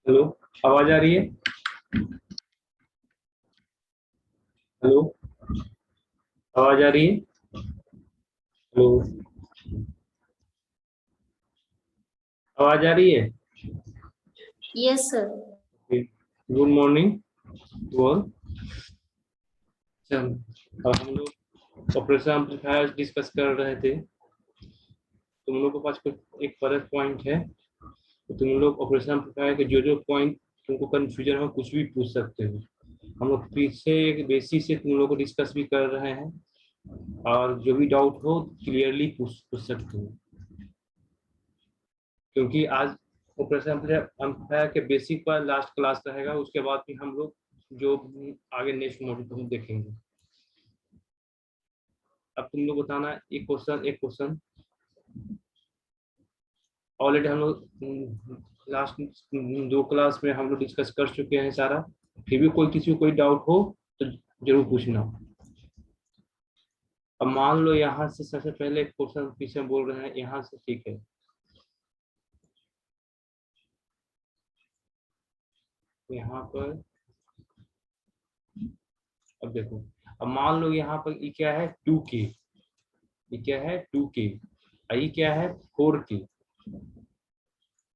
Hello, आवाज आ रही है? हेलो, आवाज आ रही है? हेलो, आवाज आ रही है? Yes sir. Good morning to all. अब हम लोग ऑपरेशन एम्पलीफायर डिस्कस कर रहे थे। तुम लोग के पास कुछ एक फर्क पॉइंट है तो तुम लोग ऑपरेशन एम्पलीफायर के जो जो पॉइंट तुमको कंफ्यूजन हो कुछ भी पूछ सकते हो। हम लोग पीछे एक बेसिस से तुम लोग को डिस्कस भी कर रहे हैं और जो भी डाउट हो क्लियरली पूछ सकते हो, क्योंकि आज ऑपरेशन एम्पलीफायर के बेसिक पर लास्ट क्लास रहेगा। उसके बाद भी हम लोग जो आगे नेक्स्ट मॉड्यूल हम देखेंगे। अब तुम लोग बताना एक क्वेश्चन ऑलरेडी हम लोग लास्ट दो क्लास में हम लोग डिस्कस कर चुके हैं सारा। फिर भी किसी को कोई डाउट हो तो जरूर पूछना। अब मान लो यहाँ से सबसे पहले क्वेश्चन पीछे बोल रहे हैं यहाँ से, ठीक है। यहाँ पर अब देखो, अब मान लो यहाँ पर ये क्या है 2K, ये क्या है 2K, ये क्या है 4K।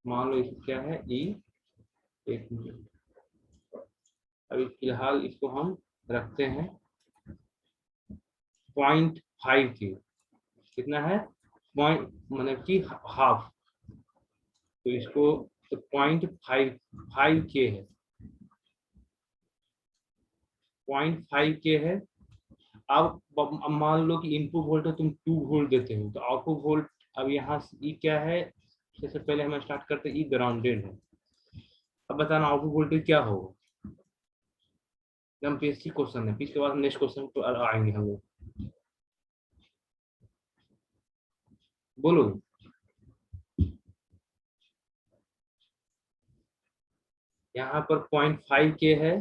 मान लो ये क्या है ई, एक मिनट, अभी फिलहाल इसको हम रखते हैं 0.5K। कितना है? पॉइंट मतलब कि हाफ, तो इसको तो 0.5K है, 0.5K है। अब मान लो कि इनपुट वोल्टेज तुम 2 वोल्ट देते हो तो आउटपुट वोल्ट, अब यहाँ से ई क्या है, सबसे पहले हम स्टार्ट करते हैं, ई ग्राउंडेड है। अब बताना आउटपुट वोल्टेज क्या होगा। एकदम बेसिक क्वेश्चन है, इसके बाद नेक्स्ट क्वेश्चन पर आएंगे हम लोग। बोलो। यहाँ पर 0.5K है,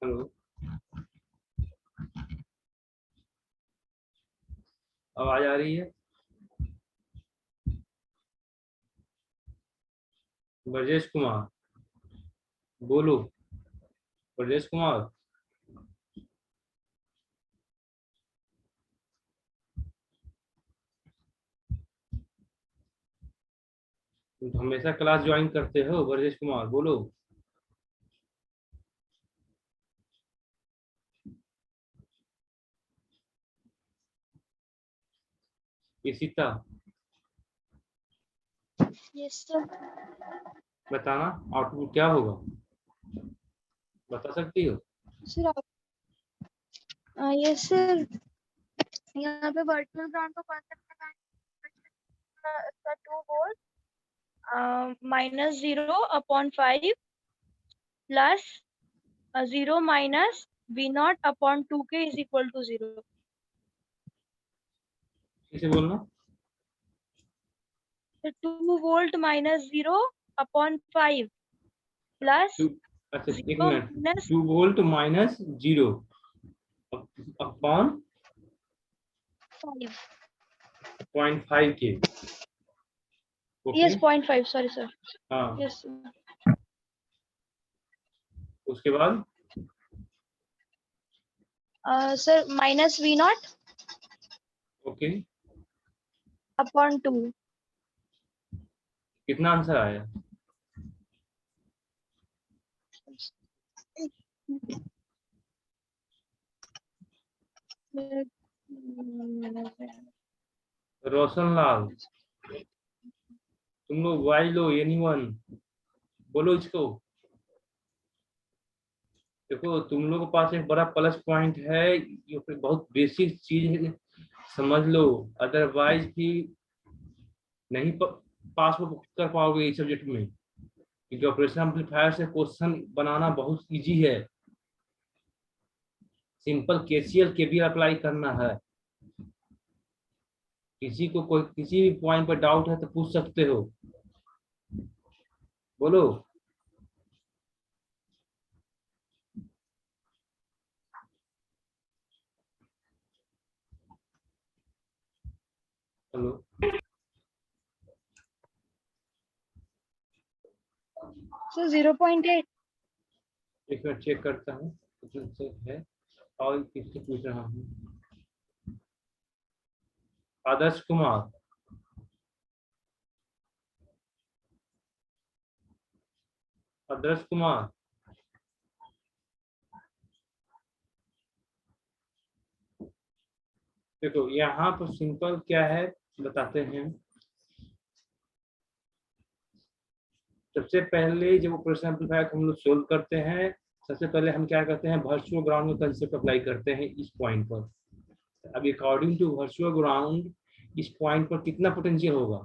हेलो, आवाज आ रही है? ब्रजेश कुमार, बोलो। ब्रजेश कुमार, तुम तो हमेशा क्लास ज्वाइन करते हो। ब्रजेश कुमार बोलो। Ishita, yes sir. बताना आउटपुट क्या होगा, बता सकती हो? सर यस सर, यहाँ पे वर्चुअल ग्राउंड का कॉन्सेप्ट लगाना इसका 2 volt -0/5 plus 0 minus V0/2K is equal to 0। किसे बोलना? 2 वोल्ट -0/5 प्लस अच्छा एक 0 minute, minus 2 volt minus 0 upon 5। 0.5K। Okay, yes 0.5, sorry sir. हाँ। यस उसके बाद सर माइनस ओके, V0/2। कितना आंसर आया? रोशन लाल, तुम लोग वाई लो एनीवन, बोलो इसको। देखो तुम लोग के पास एक बड़ा प्लस पॉइंट है, ये बहुत बेसिक चीज है, समझ लो। अदरवाइज भी नहीं पास कर पाओगे इस सब्जेक्ट में, क्योंकि ऑपरेशन एम्पलीफायर से क्वेश्चन बनाना बहुत इजी है। सिंपल केसीएल के भी अप्लाई करना है। किसी को कोई किसी भी पॉइंट पर डाउट है तो पूछ सकते हो। बोलो। हेलो। सर 0.8। एक मिनट चेक करता हूँ कितना से है और किससे पूछ रहा हूँ। आदर्श कुमार, आदर्श कुमार, देखो यहाँ पर सिंपल क्या है बताते हैं। सबसे पहले जब ऑपरेशन एम्पलीफायर हम लोग सोल्व करते हैं, सबसे पहले हम क्या करते हैं, वर्चुअल ग्राउंड का कंसेप्ट अप्लाई करते हैं इस पॉइंट पर। अब अकॉर्डिंग टू वर्चुअल ग्राउंड इस पॉइंट पर कितना पोटेंशियल होगा।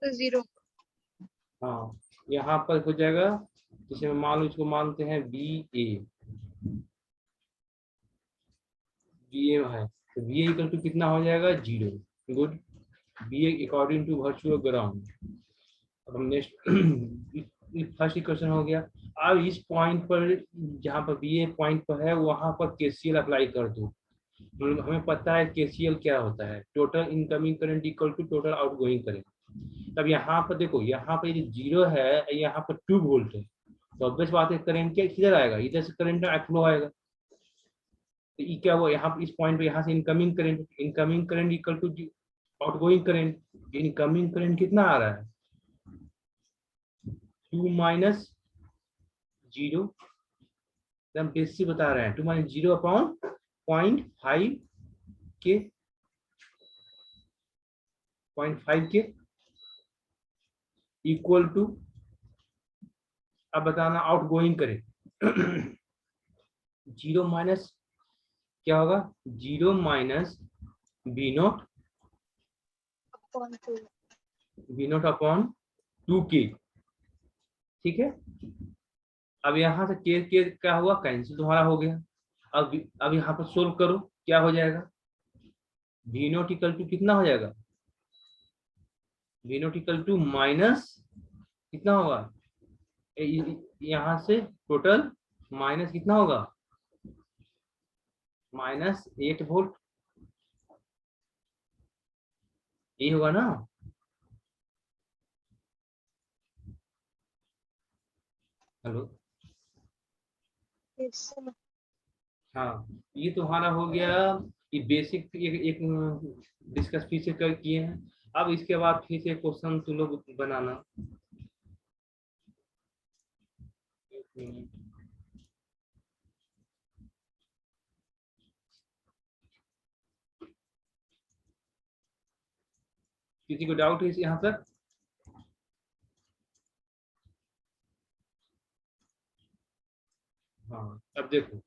सर 0। हाँ, यहाँ पर हो जाएगा, जिसे मान लो इसको मानते हैं बी ए, बी ए है तो बी ए इक्वल टू कितना हो जाएगा 0। Good, B A according to virtual ground. अब हम नेक्स्ट फर्स्ट इक्वेशन हो गया। अब इस पॉइंट पर जहाँ पर बी ए पॉइंट पर है वहां पर केसीएल अप्लाई कर दो। हमें पता है केसीएल क्या होता है, total incoming current equal to total outgoing current. तब यहाँ पर देखो, यहाँ पर ये 0 है, यहाँ पर 2 वोल्ट है, तो ऑब्वियस बात है करंट क्या किधर आएगा, इधर से करंट फ्लो आएगा। तो ये क्या हुआ यहाँ पर, इस पॉइंट पे यहाँ से incoming current equal to outgoing current. Incoming current कितना आ रहा है 2 माइनस 0, हम बेसिक बता रहे हैं 2 माइनस 0 अपॉन 0.5 के 0.5 के इक्वल टू, अब बताना आउट गोइंग करें 0 माइनस क्या होगा 0 minus B naught, B naught upon 2 K. ठीक है, अब यहाँ से के क्या हुआ कैंसिल तुम्हारा हो गया। अब यहाँ पर सोल्व करो, क्या हो जाएगा वी नोट इक्वल टू कितना हो जाएगा, V naught equal to minus कितना होगा, यहाँ से टोटल माइनस कितना होगा माइनस 8 वोल्ट, ये होगा ना। हेलो, हाँ ये तुम्हारा हो गया, ये बेसिक एक डिस्कस फिर से कर किए हैं। अब इसके बाद फिर से क्वेश्चन तुम लोग बनाना। किसी को डाउट है यहाँ तक। हाँ अब देखो,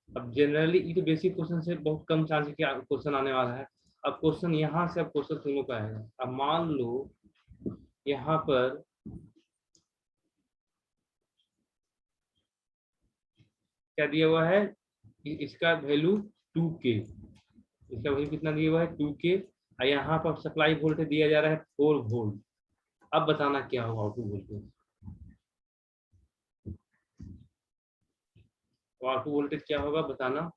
अब जनरली ये तो बेसिक क्वेश्चन से बहुत कम चांस है कि क्वेश्चन आने वाला है। अब क्वेश्चन यहाँ से, अब क्वेश्चन तुम लोग का आएगा। अब मान लो यहाँ पर क्या दिया हुआ है, इसका वैल्यू 2K, इसका वैल्यू कितना दिया हुआ है 2K, और यहाँ पर सप्लाई वोल्टेज दिया जा रहा है 4 वोल्ट। अब बताना क्या होगा आउटपुट वोल्टेज, तो आउटपुट वोल्टेज क्या होगा बताना।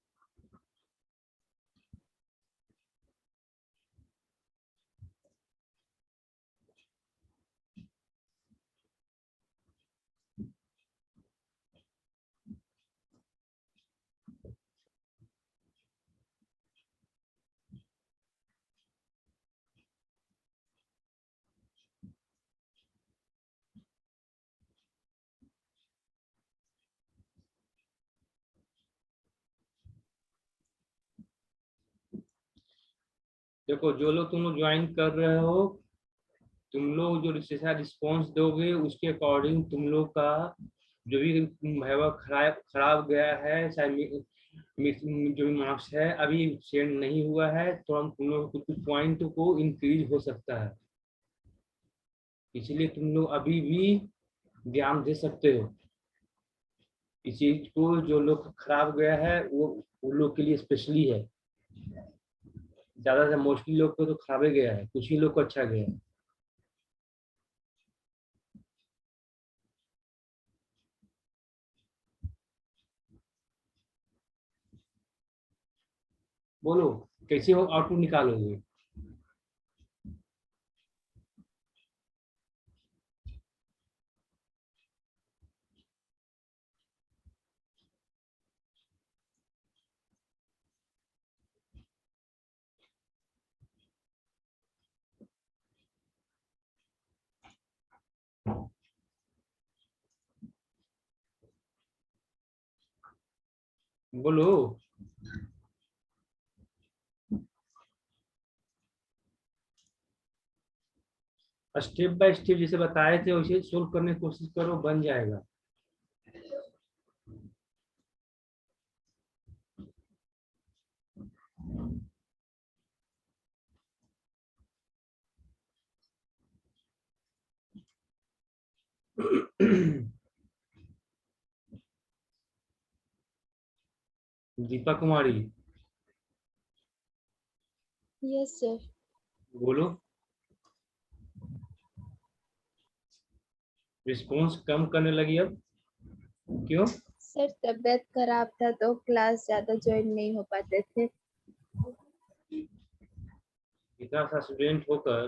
देखो जो लोग तुम लोग ज्वाइन कर रहे हो, तुम लोग जो रिस्पॉन्स दोगे उसके अकॉर्डिंग तुम लोग का जो भी है वह खराब खराब गया है, चाहे जो भी मार्क्स है अभी सेंड नहीं हुआ है, तो हम तुम लोग कुछ पॉइंट को इंक्रीज हो सकता है, इसलिए तुम लोग अभी भी ध्यान दे सकते हो इस चीज को। जो लोग खराब गया है वो उन लोग के लिए स्पेशली है, ज्यादा से मोस्टली लोग को तो खराब ही गया है, कुछ ही लोग को अच्छा गया है। बोलो कैसे हो आउटपुट निकालोगे? बोलो। स्टेप बाय स्टेप जैसे बताए थे वैसे सोल्व करने की कोशिश करो, बन जाएगा। दीपा कुमारी यस सर। बोलो। रिस्पॉन्स कम करने लगी अब, क्यों? सर तबीयत खराब था तो क्लास ज्यादा ज्वाइन नहीं हो पाते थे। इतना सा स्टूडेंट होकर,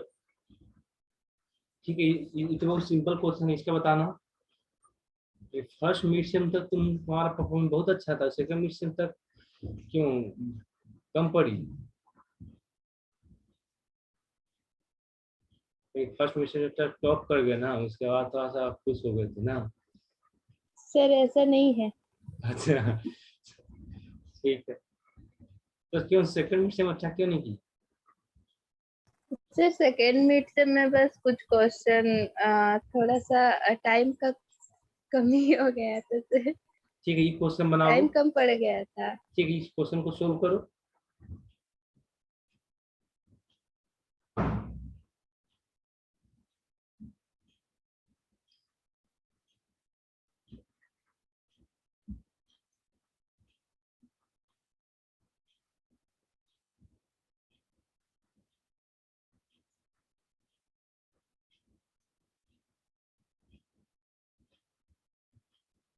ठीक है, ये तो बहुत सिंपल क्वेश्चन है, इसका बताना। फर्स्ट मिड सेम तक तुम्हारा परफॉर्मेंस बहुत अच्छा था, सेकंड मिड सेम तक क्यों कम पड़ी? फर्स्ट मिड सेम तक टॉप कर गए ना, उसके बाद थोड़ा सा खुश हो गए थे ना। सर ऐसा नहीं है। अच्छा, ठीक है। तो क्यों सेकंड मिड सेम अच्छा क्यों नहीं की? सर सेकेंड मीट से मैं बस कुछ क्वेश्चन थोड़ा सा टाइम का कमी हो गया था सर। ठीक है, ये क्वेश्चन बना लो। टाइम कम पड़ गया था। ठीक है, इस क्वेश्चन को सोल्व करो।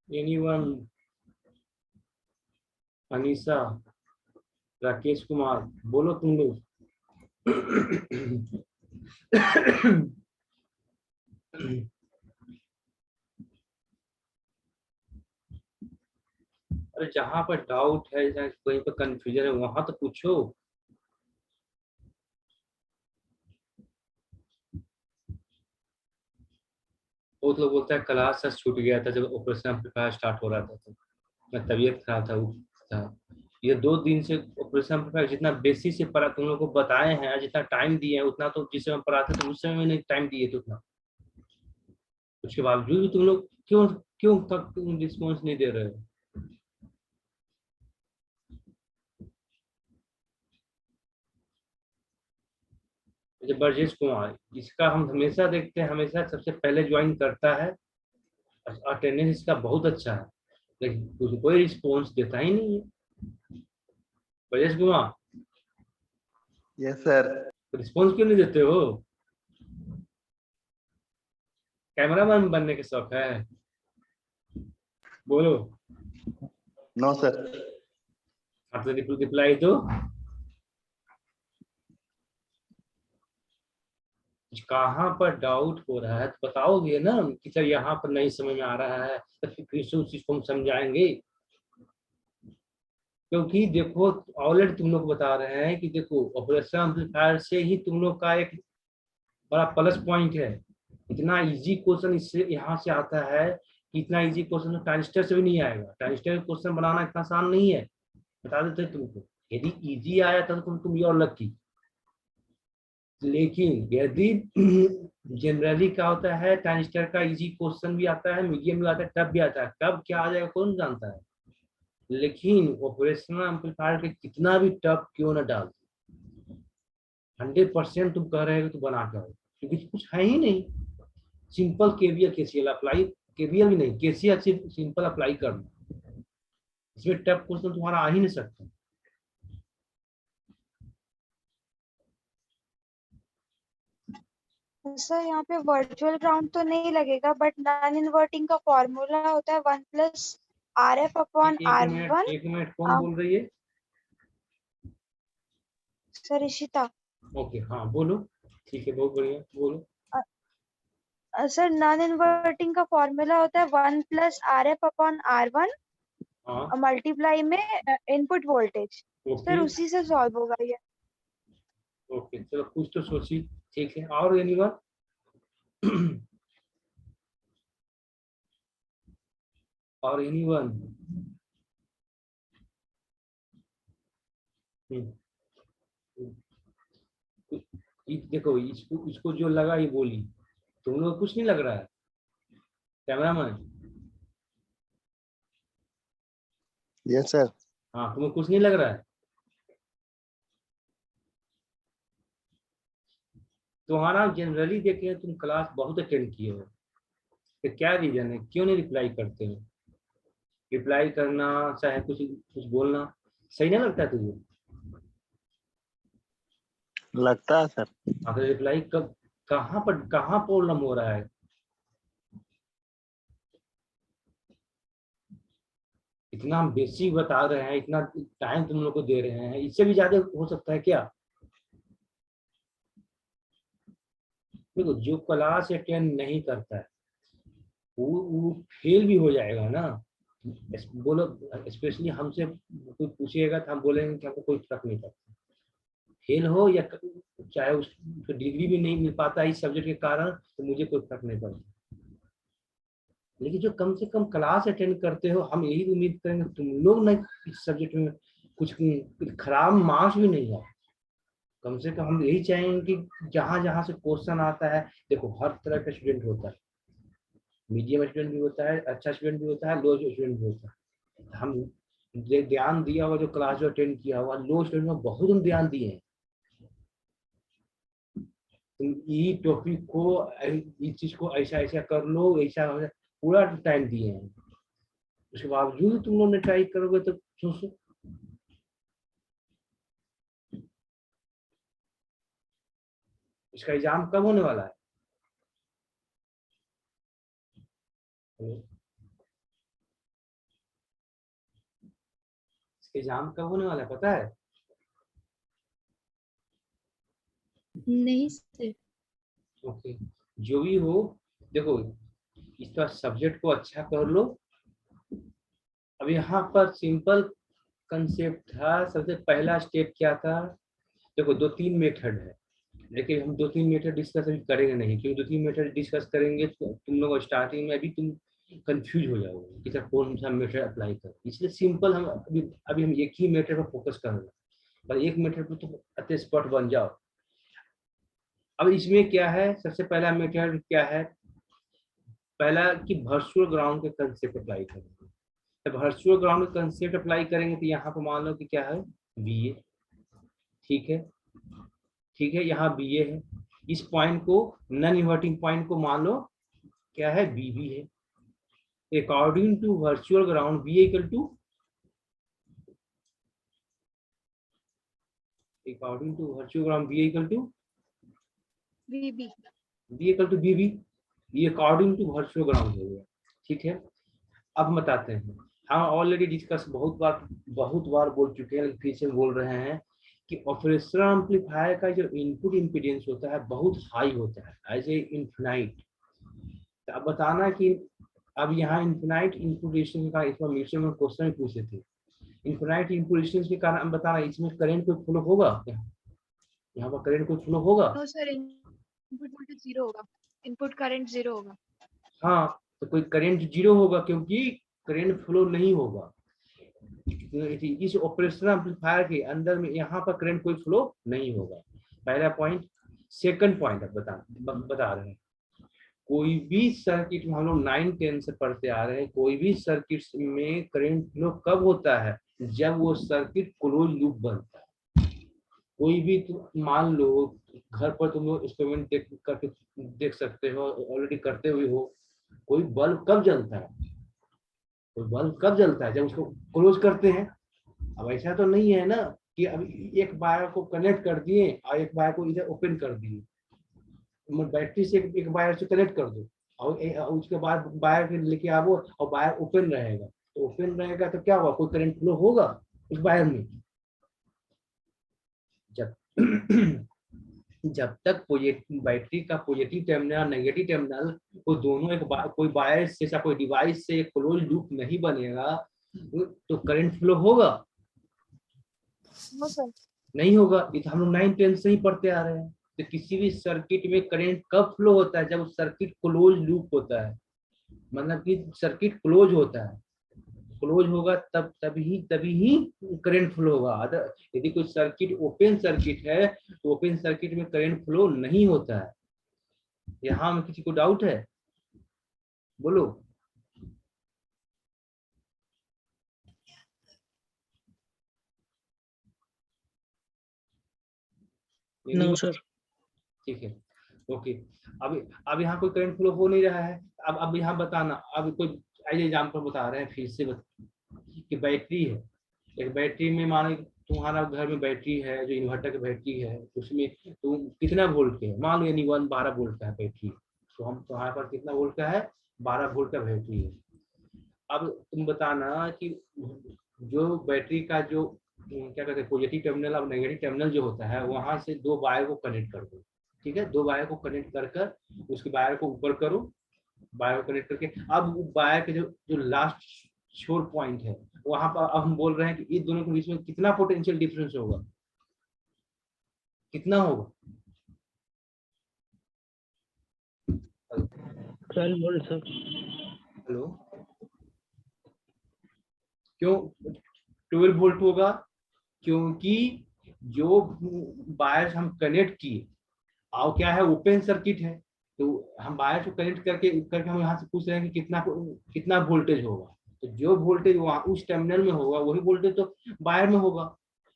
एनीवन? अनीसा, राकेश कुमार, बोलो तुम लोग। अरे जहां पर डाउट है, जहाँ कहीं पर कंफ्यूजन है, वहां तो पूछो। बहुत लोग बोलता है क्लास से छूट गया था जब ऑपरेशन एम्पलीफायर स्टार्ट हो रहा था, तो मैं तबीयत खराब था, था। ये 2 दिन से ऑपरेशन एम्पलीफायर जितना बेसिक से पढ़ा तुम लोग को बताए हैं, जितना टाइम दिए हैं उतना, तो जिस समय पढ़ाते थे उस समय में नहीं टाइम दिए थे उतना। उसके बावजूद भी तुम लोग क्यों क्यों तक तुम रिस्पॉन्स नहीं दे रहे हो? जब ब्रजेश कुमार, इसका हम हमेशा देखते हैं, हमेशा सबसे पहले ज्वाइन करता है, अटेंडेंस इसका बहुत अच्छा है, लेकिन कोई रिस्पॉन्स देता ही नहीं है। Brajesh Kumar, yes sir. Response क्यों नहीं देते हो? कैमरामैन बनने के शौक है? बोलो। No sir. आप तो रिप्लाई दो। कहाँ पर डाउट हो रहा है तो बताओगे ना कि सर यहाँ पर नहीं समझ में आ रहा है, तो फिर से उस चीज को हम समझाएंगे। क्योंकि देखो, ऑलरेडी तुम लोग बता रहे हैं कि देखो ऑपरेशन एम्पलीफायर से ही तुम लोग का एक बड़ा प्लस पॉइंट है। इतना इजी क्वेश्चन इससे यहाँ से आता है कि इतना इजी क्वेश्चन ट्रांजिस्टर से भी नहीं आएगा। ट्रांजिस्टर क्वेश्चन बनाना इतना आसान नहीं है, बता देते तुमको। यदि इजी आया था तो तुम योर लकी। लेकिन यदि जनरली क्या होता है, ट्रांजिस्टर का इजी क्वेश्चन भी आता है, मीडियम भी आता है, टफ भी आता है, कब क्या आ जाएगा कौन जानता है। लेकिन ऑपरेशनल एम्पलीफायर के कितना भी टफ क्यों ना डाल, 100% तुम कह रहे हो तो बना के आओ, क्योंकि कुछ है ही नहीं। Simple KVL KCL apply, KVL भी नहीं, केसीएल सिर्फ सिंपल अप्लाई करना, इसमें टफ क्वेश्चन तुम्हारा आ ही नहीं सकता। सर यहाँ पे वर्चुअल ग्राउंड तो नहीं लगेगा, बट नॉन इन्वर्टिंग का फॉर्मूला होता है 1+RF अपॉन एक मिनट, R1। एक मिनट, कौन बोल रही है? सर इशिता। ओके, हाँ बोलो। ठीक है, बहुत बढ़िया, बोलो। सर नॉन इन्वर्टिंग का फॉर्मूला होता है 1+RF/R1 हाँ, मल्टीप्लाई में इनपुट वोल्टेज। ओके सर उसी से सॉल्व होगा ये। ओके, चलो कुछ तो सोची। ठीक है, और एनीवन? और एनीवन? देखो, इसको इसको जो लगा ये बोली, तुम लोग कुछ नहीं लग रहा है कैमरामैन? Yes sir. हाँ, तुम्हें कुछ नहीं लग रहा है? तुम्हारा जनरली देखे तुम क्लास बहुत अटेंड किए हो, तो क्या रीजन है, क्यों नहीं रिप्लाई करते हो? रिप्लाई करना चाहे कुछ कुछ बोलना सही नहीं लगता तुझे? लगता है सर। अगर रिप्लाई कब, कहाँ प्रॉब्लम हो रहा है? इतना हम बेसिक बता रहे हैं, इतना टाइम तुम लोग को दे रहे हैं, इससे भी ज्यादा हो सकता है क्या? देखो, जो क्लास अटेंड नहीं करता है वो फेल भी हो जाएगा ना। बोलो, स्पेशली हमसे कोई पूछेगा तो हम बोलेंगे कि हमको कोई फर्क नहीं पड़ता, फेल हो या चाहे उसको डिग्री भी नहीं मिल पाता इस सब्जेक्ट के कारण, तो मुझे कोई फर्क नहीं पड़ता। लेकिन जो कम से कम क्लास अटेंड करते हो, हम यही उम्मीद करेंगे तुम लोग ना इस सब्जेक्ट में कुछ खराब मार्क्स भी नहीं आए। कम से कम हम यही चाहेंगे कि जहां जहां से क्वेश्चन आता है, देखो हर तरह का स्टूडेंट होता है, मीडियम स्टूडेंट भी होता है, अच्छा स्टूडेंट भी होता है, लो स्टूडेंट भी होता है। हम ध्यान दिया होगा, जो क्लास जो अटेंड किया होगा, लो स्टूडेंट में बहुत हम ध्यान दिए हैं। तुम ये टॉपिक को, इस चीज को ऐसा ऐसा कर लो, ऐसा पूरा टाइम दिए हैं, उसके बावजूद तुम लोग ने ट्राई करोगे तो सोचो। इसका एग्जाम कब होने वाला है? इसका एग्जाम कब होने वाला है पता है? नहीं सर। ओके, जो भी हो, देखो इसका सब्जेक्ट को अच्छा कर लो। अब यहाँ पर सिंपल कंसेप्ट था, सबसे पहला स्टेप क्या था? देखो, 2-3 मेथड है, लेकिन हम 2-3 मेथड डिस्कस अभी करेंगे नहीं, क्योंकि 2-3 मेथड डिस्कस करेंगे तो तुम लोग स्टार्टिंग में अभी तुम कंफ्यूज हो जाओगे कि सर कौन सा मेथड अप्लाई कर, इसलिए सिंपल हम अभी हम एक ही मेथड पर फोकस कर रहे हैं, पर एक मेथड पर तुम अति स्पॉट बन जाओ। अब इसमें क्या है, सबसे पहला मेथड क्या है? पहला कि वर्चुअल ग्राउंड के कंसेप्ट अप्लाई करेंगे। जब वर्चुअल ग्राउंड के कंसेप्ट अप्लाई करेंगे तो यहाँ पर मान लो कि क्या है, बीए। ठीक है, ठीक है, यहाँ बीए है, इस पॉइंट को, नॉन इन्वर्टिंग पॉइंट को मान लो क्या है, बीबी है। According to virtual ground B equal to, according to virtual ground B equal to B B. B equal to B B, ये अकॉर्डिंग टू वर्चुअल ग्राउंड हो गया। ठीक है, अब बताते हैं, हम ऑलरेडी डिस्कस बहुत बार बोल चुके हैं, लेकिन फिर से बोल रहे हैं कि ऑपरेशनल एम्पलीफायर का जो इनपुट इम्पीडेंस होता है बहुत हाई होता है, एज ए इन्फिनाइट। तो अब बताना कि अब यहाँ इन्फिनाइट इनपुट रेजिस्टेंस का इंफॉर्मेशन में क्वेश्चन में पूछे थे, इन्फिनाइट इनपुट रेजिस्टेंस के कारण हम बताना इसमें करंट कोई फ्लो होगा क्या? यहाँ पर करंट कोई फ्लो होगा? नो सर, इनपुट वोल्टेज 0 होगा, इनपुट करंट 0 होगा। हाँ, तो कोई करंट जीरो होगा क्योंकि करंट फ्लो नहीं होगा इस ऑपरेशनल एम्पलीफायर के अंदर में, यहाँ पर करंट कोई फ्लो नहीं होगा। पहला पॉइंट। सेकंड पॉइंट अब बता रहे हैं, कोई भी सर्किट में हम लोग 9-10 से पढ़ते आ रहे हैं, कोई भी सर्किट में करंट फ्लो कब होता है? जब वो सर्किट क्लोज लूप बनता है। कोई भी मान लो घर पर तुम लोग एक्सपेरिमेंट देख सकते हो, ऑलरेडी करते हुए हो, कोई बल्ब कब जलता है? कोई बल्ब कब जलता है? जब उसको क्लोज करते हैं। अब ऐसा तो नहीं है ना कि अब एक वायर को कनेक्ट कर दिए और एक वायर को इधर ओपन कर दिए, बैटरी से एक वायर से कनेक्ट कर दो और उसके बाद वायर लेके आओ और वायर ओपन रहेगा, तो ओपन रहेगा तो क्या होगा, कोई करंट फ्लो होगा उस वायर में? जब जब तक बैटरी का पॉजिटिव टर्मिनल नेगेटिव टर्मिनल वो दोनों कोई बायस जैसा कोई डिवाइस से क्लोज लूप नहीं बनेगा तो करंट फ्लो होगा? No sir. नहीं होगा। ये तो हम लोग 9 10 से ही पढ़ते आ रहे हैं। तो किसी भी सर्किट में करंट कब फ्लो होता है? जब सर्किट क्लोज लूप होता है, मतलब कि सर्किट क्लोज होता है। क्लोज होगा तभी ही करंट फ्लो होगा। अदर यदि कोई सर्किट ओपन सर्किट है तो ओपन सर्किट में करंट फ्लो नहीं होता है। यहाँ में किसी को डाउट है? बोलो। No sir. ठीक है, ओके। अब यहाँ कोई करंट फ्लो हो नहीं रहा है। अब यहाँ बताना, अब कोई आइए एग्जाम्पल बता रहे हैं फिर से कि बैटरी है। एक बैटरी में मानो तुम्हारा घर में बैटरी है, जो इन्वर्टर की बैटरी है, उसमें तुम कितना वोल्ट के है? मान लो यानी 12 वोल्ट का है बैटरी। तो हम तुम्हारे पास कितना वोल्ट का है? 12 वोल्ट का बैटरी है। अब तुम बताना कि जो बैटरी का जो क्या कहते हैं पॉजिटिव टर्मिनल और नेगेटिव टर्मिनल जो होता है, वहां से दो वायर को कनेक्ट कर दो। ठीक है, दो वायर को कनेक्ट कर उसके वायर को ऊपर करो, वायर को कनेक्ट करके अब वायर के जो लास्ट छोर पॉइंट है वहां पर अब हम बोल रहे हैं कि इन दोनों के बीच में कितना पोटेंशियल डिफरेंस होगा? कितना होगा? 12 वोल्ट सर। हेलो, क्यों 12 वोल्ट होगा? क्योंकि जो वायर हम कनेक्ट किए और क्या है, ओपन सर्किट है, तो हम वायर को कनेक्ट करके हम यहाँ से पूछ रहे हैं कि कितना वोल्टेज होगा। तो जो वोल्टेज वहाँ उस टर्मिनल में होगा वही वोल्टेज तो वायर में होगा।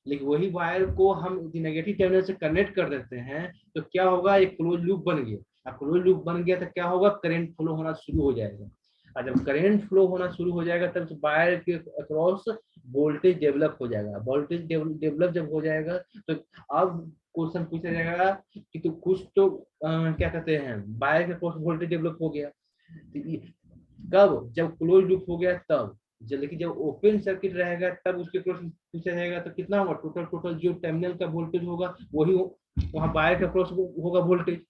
लेकिन वही वायर को हम नेगेटिव टर्मिनल से कनेक्ट कर देते हैं तो क्या होगा, एक क्लोज लूप बन गया। क्लोज लूप बन गया तो क्या होगा, करंट फ्लो होना शुरू हो जाएगा। और जब करंट फ्लो होना शुरू हो जाएगा तब वायर के अक्रॉस वोल्टेज डेवलप हो जाएगा। वोल्टेज डेवलप जब हो जाएगा तो अब क्वेश्चन पूछा जाएगा कि तो कुछ तो क्या कहते हैं वायर के अक्रॉस वोल्टेज डेवलप हो गया। कब? जब क्लोज लूप हो गया तब। लेकिन जब ओपन सर्किट रहेगा तब उसके क्रॉस पूछा जाएगा तो कितना होगा, टोटल जो टर्मिनल का वोल्टेज होगा वही वहाँ वायर के क्रॉस होगा वोल्टेज।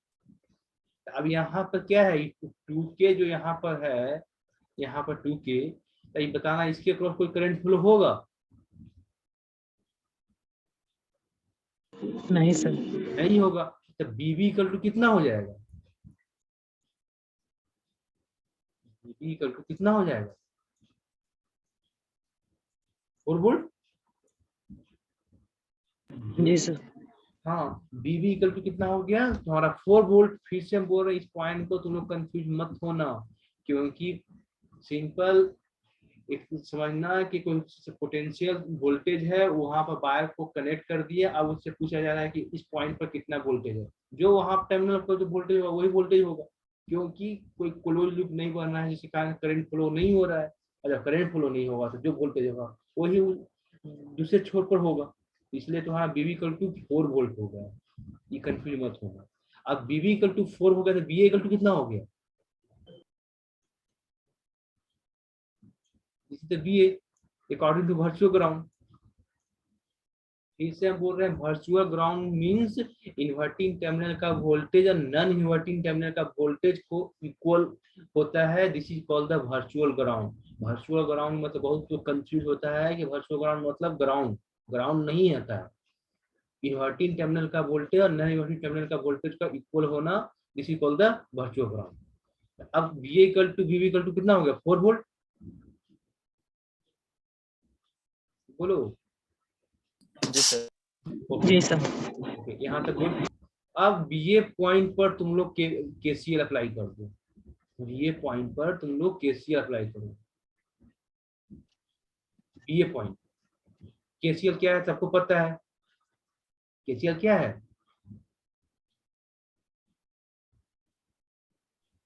अब यहाँ पर क्या है, 2K जो यहाँ पर है, यहाँ पर 2K, तो ये बताना इसके क्रॉस कोई करंट फ्लो होगा? नहीं सर। नहीं होगा। तो बीबी इक्वल टू कितना हो जाएगा? बीबी इक्वल टू कितना हो जाएगा? 4 वोल्ट। जी सर। हाँ, बीबी इक्वल टू कितना हो गया तुम्हारा? 4 वोल्ट। फिर से हम बोल रहे हैं इस पॉइंट को तुम लोग कंफ्यूज मत होना, क्योंकि सिंपल एक समझना कि कोई पोटेंशियल वोल्टेज है, वहां पर वायर को कनेक्ट कर दिया, अब उससे पूछा जा रहा है कि इस पॉइंट पर कितना वोल्टेज है। जो वहां टर्मिनल पर जो वोल्टेज होगा वही वोल्टेज होगा, क्योंकि कोई क्लोज लूप नहीं बन रहा है जिसके कारण करंट फ्लो नहीं हो रहा है। और जब करंट फ्लो नहीं होगा तो जो वोल्टेज होगा वही दूसरे छोर पर होगा। इसलिए तुम्हारा बीबी इक्वल टू 4 वोल्ट हो गया। ये कंफ्यूज मत होगा। अब बीबी इक्वल टू 4 हो गया तो बी इक्वल टू कितना हो गया? इसी तो B according to virtual ground. फिर से हम बोल रहे हैं virtual ground means inverting terminal का वोल्टेज और नॉन इन्वर्टिंग टर्मिनल का वोल्टेज को इक्वल होता है। This is called the virtual ground. Virtual ground मतलब बहुत तो कंफ्यूज होता है कि वर्चुअल ग्राउंड मतलब ग्राउंड, ग्राउंड नहीं आता है। इन्वर्टिंग टर्मिनल का वोल्टेज और नॉन इन्वर्टिंग टर्मिनल का वोल्टेज का इक्वल होना, this is called the virtual ground. अब V equal to V equal to कितना हो गया? 4 वोल्ट। बोलो। जी सर। जी सर। ओके, यहाँ तक गुड। अब ये पॉइंट पर तुम लोग केसीएल अप्लाई कर दो। ये पॉइंट पर तुम लोग केसीएल अप्लाई करो। ये पॉइंट केसीएल क्या है सबको पता है? केसीएल क्या है?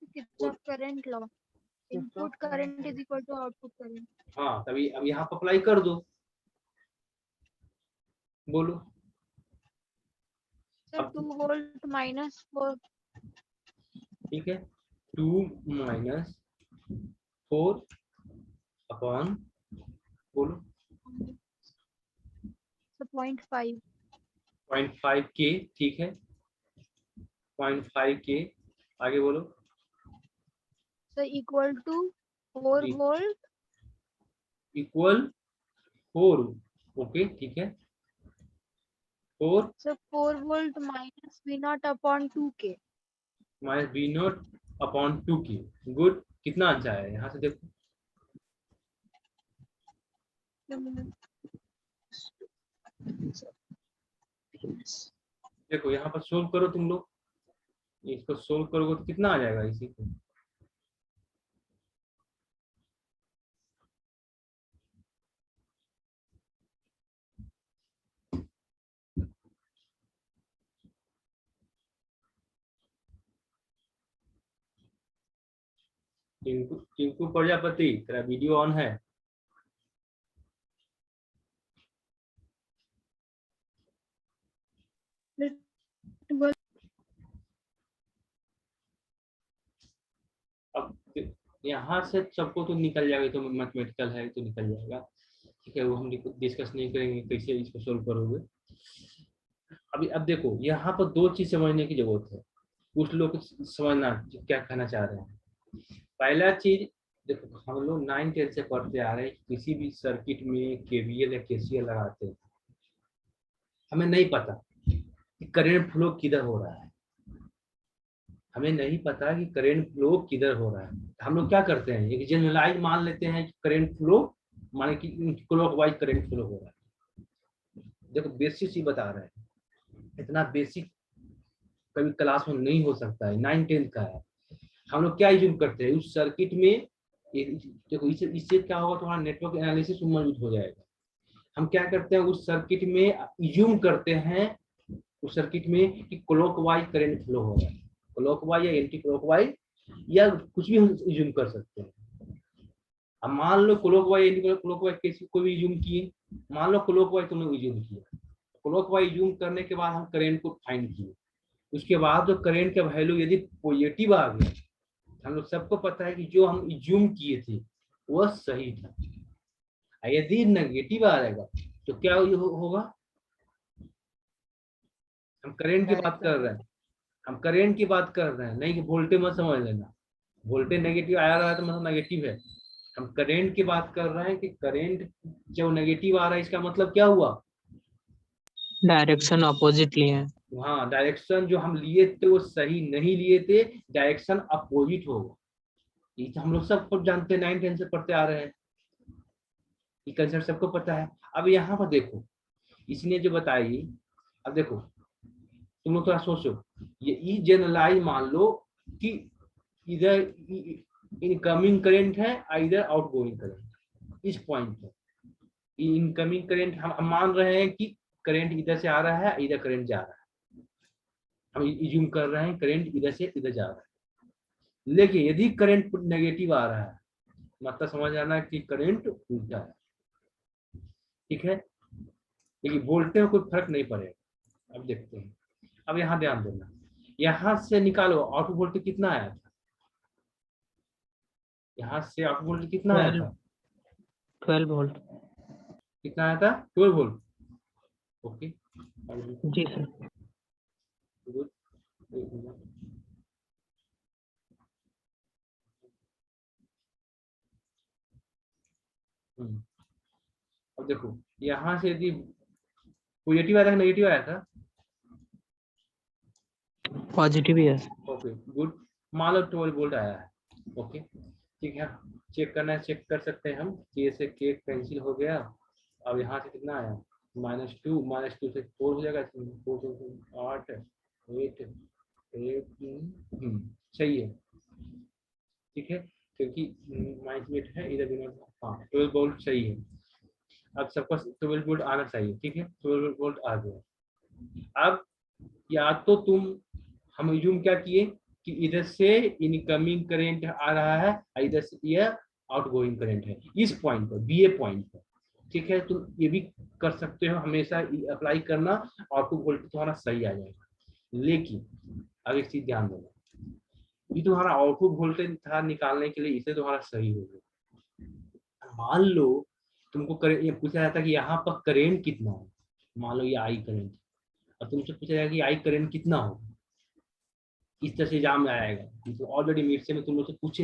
Kirchhoff current law. Input current is equal to output current. हाँ, तभी अब यहाँ पर अप्लाई कर दो। बोलो। Sir 2 volt minus 4। ठीक है, 2 माइनस 4 अपॉन, बोलो। सर 0.5। 0.5 के, ठीक है 0.5 के, आगे बोलो। So equal to 4 जी। volt. इक्वल 4, ओके ठीक है 4 So 4 volt minus V naught upon 2K. Minus B naught upon 2 K. Good, कितना आंसर आया यहाँ से देखो। देखो यहाँ पर सोल्व करो तुम लोग, इसको सोल्व करोगे तो कितना आ जाएगा इसी को। टिंकू प्रजापति, तेरा वीडियो ऑन है? अब यहाँ से सबको तो निकल जाएगा, तो मैथमेटिकल है तो निकल जाएगा, ठीक है वो हम डिस्कस नहीं करेंगे कैसे इसको सोल्व करोगे। अभी अब देखो यहाँ पर दो चीज समझने की जरूरत है, कुछ लोग समझना क्या कहना चाह रहे हैं। पहला चीज देखो, हम लोग 9-10 से पढ़ते आ रहे हैं, किसी भी सर्किट में केवीएल या केसीएल लगाते हैं, हमें नहीं पता कि करंट फ्लो किधर हो रहा है, हमें नहीं पता कि करंट फ्लो किधर हो रहा है। हम लोग क्या करते हैं, एक जनरलाइज मान लेते हैं कि करंट फ्लो माने कि क्लॉकवाइज करंट फ्लो हो रहा है। देखो बेसिक ही बता रहे हैं, इतना बेसिक कभी क्लास में नहीं हो सकता है, 9-10 का है। हम लोग क्या यूज करते हैं उस सर्किट में, देखो इससे क्या होगा, तुम्हारा नेटवर्क एनालिसिस मजबूत हो जाएगा। हम क्या करते हैं उस सर्किट में यूज करते हैं, उस सर्किट में कि क्लॉकवाइज करंट फ्लो हो रहा है, क्लॉकवाइज या एंटी क्लॉकवाइज या कुछ भी हम यूज कर सकते हैं। अब मान लो क्लॉकवाइज एंटी क्लॉकवाइज कैसे कोई भी यूज किए, मान लो क्लॉकवाइज तुमने यूज किया, क्लॉकवाइज यूज करने के बाद हम करंट को फाइंड किए, उसके बाद जो करंट का वैल्यू यदि पॉजिटिव आ गया, हम लोग सबको पता है कि जो हम जूम किए थे वह सही था। यदि नेगेटिव आ जाएगा तो क्या होगा, हम करंट की बात कर रहे हैं, हम करंट की बात कर रहे हैं, नहीं कि वोल्टेज मत समझ लेना, वोल्टेज नेगेटिव आया रहा है तो मतलब नेगेटिव है। हम करंट की बात कर रहे हैं कि करंट जो नेगेटिव आ रहा है इसका मतलब क्या हुआ, डायरेक्शन अपोजिट लिए हैं। हाँ डायरेक्शन जो हम लिए थे वो सही नहीं लिए थे, डायरेक्शन अपोजिट होगा। ये तो हम लोग सब जानते हैं, 9-10 से पढ़ते आ रहे हैं, ये कंसेप्ट सबको पता है। अब यहाँ पर देखो इसने जो बताई, अब देखो तुम लोग थोड़ा सोचो, ये जनरलाइज मान लो कि इधर इनकमिंग करंट है इधर आउटगोइंग करंट, इस पॉइंट पर इनकमिंग करंट हम मान रहे हैं कि करंट इधर से आ रहा है, इधर करंट जा रहा है, हम इज्यूम कर रहे हैं करंट इधर से इधर जा रहा है। लेकिन यदि करंट नेगेटिव आ रहा है मतलब समझ आना कि करंट उल्टा है, ठीक है, लेकिन वोल्टेज में कोई फर्क नहीं पड़ेगा। अब देखते हैं, अब यहाँ ध्यान देना, यहाँ से निकालो आउटपुट वोल्टेज कितना आया था, यहाँ से आउटपुट वोल्टेज कितना आया था, 12 वोल्ट। कितना आया था, 12 वोल्ट, ओके जी सर। गुड। अब देखो यहाँ से यदि पॉजिटिव आया था नेगेटिव आया था, पॉजिटिव ही है। ओके गुड, मान लो 12 वोल्ट आया है, ओके ठीक है, चेक करना है चेक कर सकते हैं हम, के से के कैंसिल हो गया। अब यहाँ से कितना आया, -2 से 4 हो जाएगा, 4 से 8 8 सही है, ठीक है क्योंकि -8 है इधर बिना, हाँ 12 वोल्ट सही है। अब सबका 12 वोल्ट आना चाहिए, ठीक है 12 वोल्ट आ गया। अब या तो हम यूम क्या किए कि इधर से इनकमिंग करंट आ रहा है, इधर से यह आउटगोइंग करंट है, इस पॉइंट पर बीए पॉइंट पर, ठीक है तुम ये भी कर सकते हो, हमेशा अप्लाई करना, आउटपुट वोल्टेज तुम्हारा सही आ जाएगा। लेकिन अब एक चीज ध्यान देना, ये तुम्हारा आउटपुट वोल्टेज था निकालने के लिए, इसे तुम्हारा सही हो गया। मान लो तुमको ये पूछा जाता कि यहाँ पर करेंट कितना है, मान लो ये आई करंट, और तुमसे पूछा जाएगा कि आई करंट कितना हो, इस तरह से एग्जाम में आएगा। तो ऑलरेडी मीट से में तुम लोग से पूछ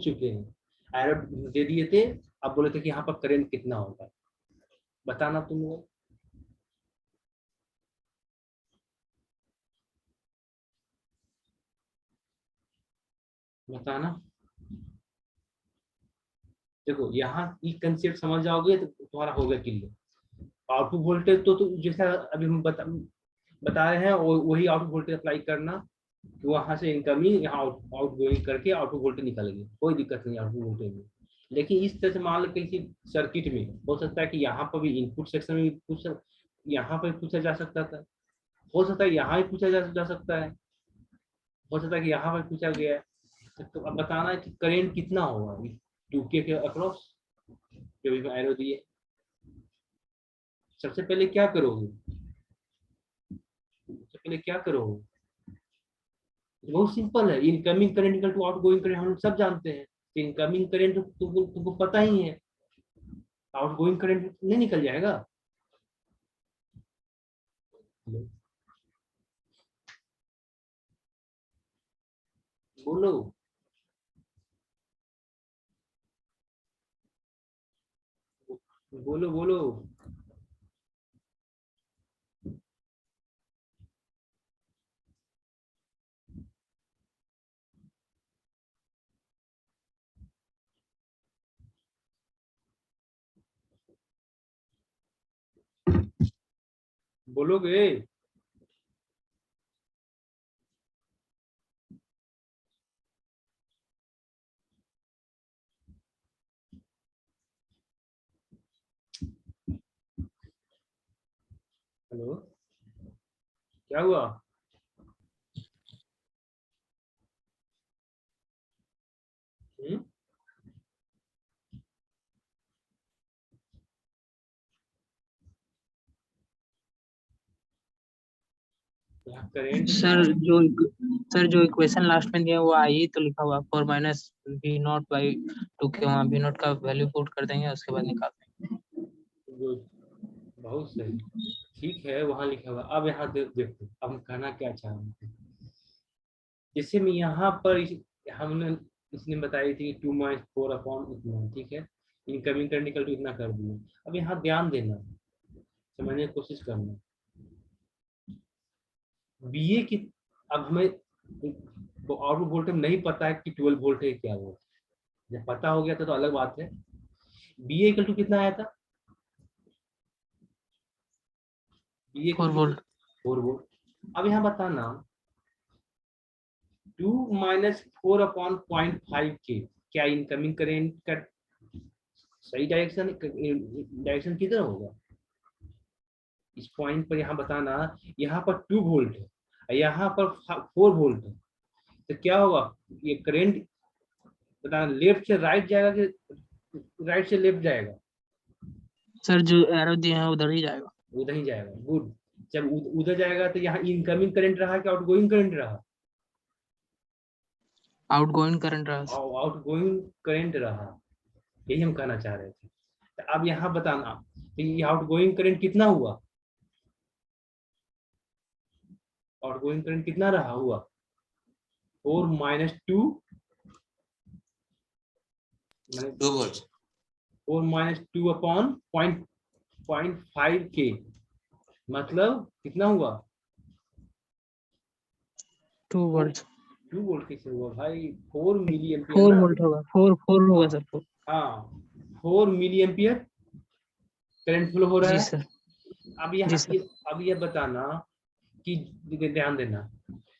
चुके हैं, एरर दे दिए थे, अब बोले थे कि यहाँ पर करंट कितना होगा, बताना तुम लोग। बताना। देखो यहाँ ये कंसेप्ट समझ जाओगे तो तुम्हारा होगा क्लियर। आउटपुट वोल्टेज तो जैसा अभी हम बता रहे हैं वही आउटपुट वोल्टेज अप्लाई करना, तो वहां से इनकमिंग यहाँ आउट गोइंग करके आउटपुट वोल्टेज निकल गई, कोई दिक्कत नहीं आउटपुट वोल्टेज में। लेकिन इस तरह से मान लो किसी सर्किट में हो सकता है कि यहाँ पर भी इनपुट सेक्शन में यहाँ पर पूछा जा सकता था, हो सकता है यहाँ भी पूछा जा सकता है, हो सकता है कि यहाँ पर पूछा गया है। तो अब बताना है कि करेंट कितना होगा 2K के अक्रॉस, जो भी एरो दिए। सबसे पहले क्या करोगे, सबसे पहले क्या करोगे, बहुत सिंपल है, incoming current equal to outgoing current, हम लोग सब जानते हैं। इनकमिंग करंट तुमको पता ही है, आउटगोइंग करंट नहीं निकल जाएगा। बोलो बोलो बोलो। बोलोगे। हेलो, क्या हुआ? हम्म? यहाँ करंट सर जो इक्वेशन लास्ट में दिया वो आई तो लिखा हुआ 4 minus we not by 2K, वहाँ वी नॉट का वैल्यू पुट कर देंगे उसके बाद निकाल देंगे। बहुत सही, ठीक है, वहां लिखा हुआ। अब यहाँ देखो अब हम कहना क्या चाह रहे थे। जैसे मैं यहाँ पर हमने इसने बताई थी 2-4 अपॉन इतना, ठीक है, इनकमिंग करंट निकल टू इतना कर दिया। अब यहाँ ध्यान देना, समझने की कोशिश करना। बीए की अब हमें आउटपुट वोल्टेज नहीं पता है कि 12 वोल्ट है क्या वो, जब पता हो गया था तो अलग बात है। बीए इक्वल टू कितना आया था? BA 4 volt. 4 वोल्ट। अब यहाँ बताना 2 माइनस 4 अपॉन 0.5 के, क्या इनकमिंग करेंट का सही डायरेक्शन किधर होगा? इस पॉइंट पर यहाँ बताना, यहाँ पर 2 वोल्ट है, यहाँ पर 4 वोल्ट है, तो क्या होगा? ये करंट बताना लेफ्ट से राइट जाएगा कि राइट से लेफ्ट जाएगा? सर जो एरो दिए हैं उधर ही जाएगा। उधर ही जाएगा। गुड। जब उधर जाएगा तो यहाँ इनकमिंग करंट रहा कि आउटगोइंग करंट रहा? आउटगोइंग करंट रहा। आउटगोइंग करंट रहा, यही हम कहना चाह रहे थे। तो अब यहाँ बताना तो ये आउटगोइंग करंट कितना हुआ, आउटगोइंग करंट कितना रहा हुआ? 4 माइनस 2 वोल्ट 4 माइनस 2 अपॉन 0.5 के, मतलब कितना हुआ? 2 वोल्ट। 2 वोल्ट कैसे हुआ भाई? 4 मिली एम्पियर 4 ना। वोल्ट होगा, 4 होगा सर। 4। हाँ 4 मिली एम्पियर करंट फ्लो हो रहा जी है। सर। अब जी यहाँ सर। अब ये बताना कि ध्यान देना,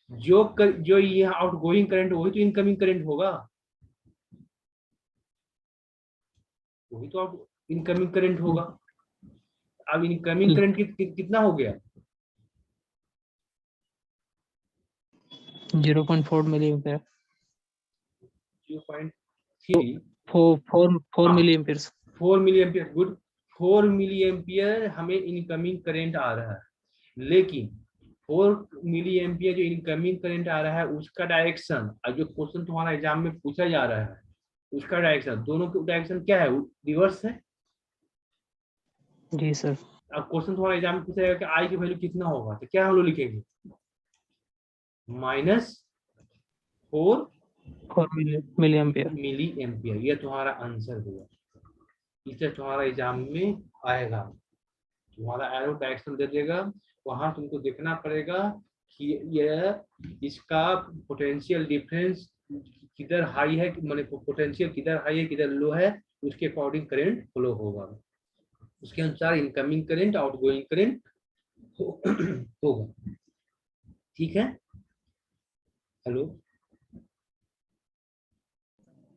जो ये आउटगोइंग करंट वही तो इनकमिंग करंट होगा, वही तो आउट इनकमिंग करंट होगा। अब इनकमिंग करंट कितना हो गया? 0.4 milli ampere. 0.3 4 milli ampere. 4 milli ampere. Good. 4 milli ampere हमें इनकमिंग करंट आ रहा है, लेकिन 4 मिली एम्पियर जो इनकमिंग करंट आ रहा है उसका डायरेक्शन, और जो क्वेश्चन तुम्हारा एग्जाम में पूछा जा रहा है उसका डायरेक्शन, दोनों का डायरेक्शन क्या है? रिवर्स है। जी सर। अब क्वेश्चन तुम्हारा एग्जाम में पूछा जाएगा कि आई की वैल्यू कितना होगा, तो क्या हम लोग लिखेंगे, -4 4 मिली एम्पियर। Milli ampere. ये तुम्हारा आंसर हुआ, इसे तुम्हारा एग्जाम में आएगा, तुम्हारा एरो डायरेक्शन दे देगा, वहां तुमको देखना पड़ेगा कि ये इसका पोटेंशियल डिफरेंस किधर हाई है, माने पोटेंशियल किधर हाई है किधर लो है, उसके अकॉर्डिंग करंट फ्लो होगा, उसके अनुसार इनकमिंग करंट आउटगोइंग करंट होगा। ठीक है, हेलो।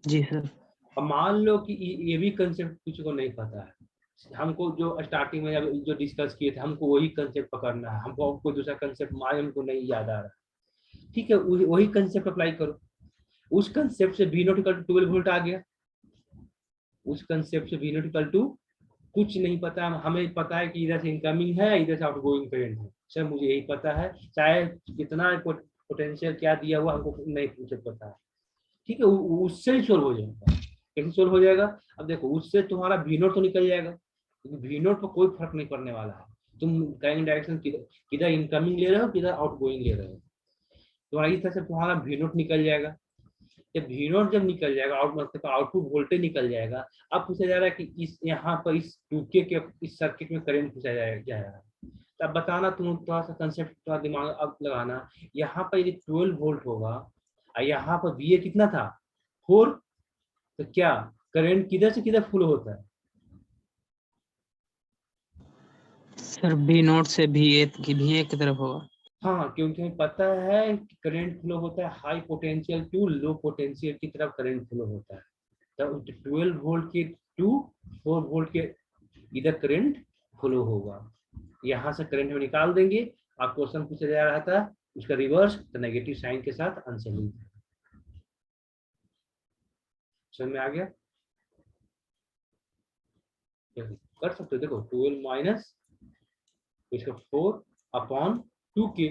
जी सर। अब मान लो कि ये भी कंसेप्ट किसी को नहीं पता है, हमको जो स्टार्टिंग में जो डिस्कस किए थे हमको वही कंसेप्ट पकड़ना है, हमको कोई दूसरा कंसेप्ट मारे हमको नहीं याद आ रहा। ठीक है, वही कंसेप्ट अप्लाई करो। उस कंसेप्ट से V0 इक्वल टू 12 वोल्ट आ गया, उस कंसेप्ट से V0 इक्वल टू कुछ नहीं पता, हमें पता है कि इधर से इनकमिंग है इधर से आउटगोइंग करंट है, सर मुझे यही पता है, चाहे कितना पोटेंशियल क्या दिया हुआ हमको नहीं मुझे पता है। ठीक है, उससे ही सोल्व हो जाएगा। कैसे सोल्व हो जाएगा, अब देखो उससे तुम्हारा V0 तो निकल जाएगा, क्योंकि V0 पर कोई फर्क नहीं पड़ने वाला है, तुम करंट डायरेक्शन किधर इनकमिंग ले रहे हो किधर आउटगोइंग ले रहे हो, तुम्हारा इस तरह से तुम्हारा V0 निकल जाएगा। जब V0 जब निकल जाएगा मतलब आउटपुट वोल्टेज निकल जाएगा। अब पूछा जा रहा है कि इस यहाँ पर इस 2K के इस सर्किट में करंट पूछा जाएगा, तब बताना तुम थोड़ा सा कंसेप्ट थोड़ा दिमाग अब लगाना। यहाँ पर यदि 12 वोल्ट होगा और यहाँ पर VA कितना था 4, तो क्या करंट किधर से किधर फ्लो होता है, सर B0 से VA की तरफ होगा। हाँ, क्योंकि हमें पता है कि करंट फ्लो होता है high potential to low potential की तरफ करंट फ्लो होता है, तो 12 वोल्ट के टू 4 वोल्ट के इधर करंट फ्लो होगा। यहाँ से करंट हम निकाल देंगे, आप क्वेश्चन पूछा जा रहा था उसका रिवर्स, तो नेगेटिव साइन के साथ आंसर लिखिए। समझ में आ गया, कर सकते हो, देखो 12 माइनस इसका 4 अपॉन 2K